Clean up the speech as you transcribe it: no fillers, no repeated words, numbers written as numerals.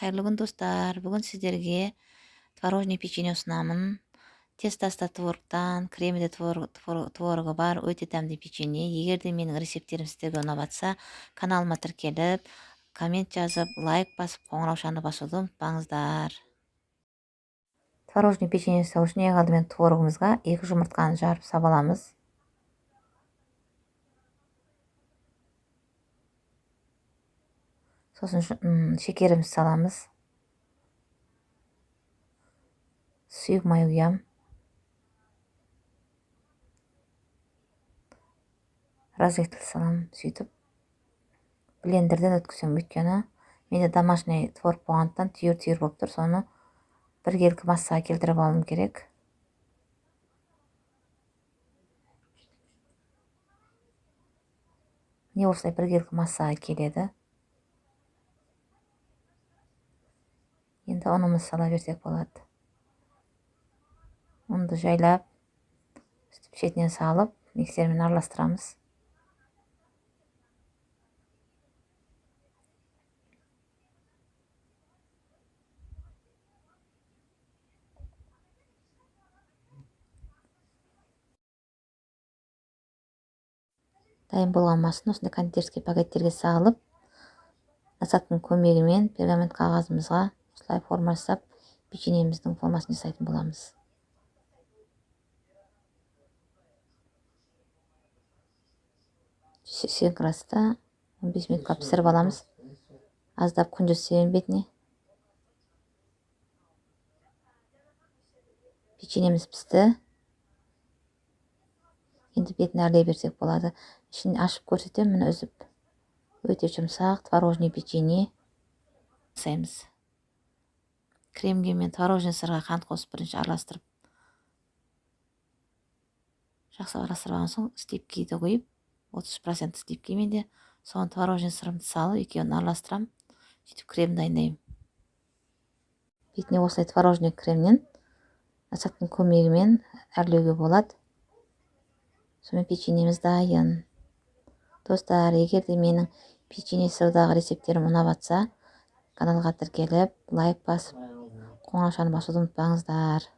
Қайырлы күн достар. Бүгін сіздерге творожный печенье ұсынамын. Тестаста творогтан, кремде творогы бар, өте тәмді печенье. Егер де менің рецептерім сіздерге ұнап жатса, каналыма тіркеліп, коммент жазып, лайк басып, қоңыраушаны басуды ұмытпаңыздар. Творожный печенье жасау үшін ең алдымен творогымызға 2 жұмыртқаны жарып сабаламыз. Сосын шекерімізді саламыз. Сұйық май құям. Разрыхтыль салам, сөйтіп блендерден өткізем. Өйткені менде домашний творог болғандықтан түйір болып тұр. Соны біркелкі массаға келтіріп алуым керек. Міне осылай біркелкі массаға келеді. Енді ұнымызды сала берсек болады. Ұнды жайлап, шетінен салып, миксермен араластырамыз. Дайын болған массаны осындай кондитерский пакеттерге салып, насадканың көмегімен пергамент қағазымызға осылай форма жасап, печеньеміздің формасын жасайтын боламыз. Сексен градуста 15 минутқа пісіріп аламыз. Аздап күн түссе бетіне. Печеньеміз пісті. Енді бетін әрлей берсек болады. Ішін ашып көрсетем, міне үзіп. Өте жұмсақ творожный печенье жасаймыз. Кремге мен творожный сырға қант қосып бірінші араластырып, жақсы араластырып алған соң сливкиді құйып, 30% сливки менде, соған творожный сырымды салып, екеуін араластырам, сөйтіп крем дайындаймын. Бетіне осылай творожный кремнен насадканың көмегімен әрлеуге болады. Сонымен печеньеміз дайын. Достар, егер де менің печенье жасаудағы рецептерім ұнап жатса, каналға тіркеліп, лайк басып, қоңыраушаны басуды ұмытпаңыздар.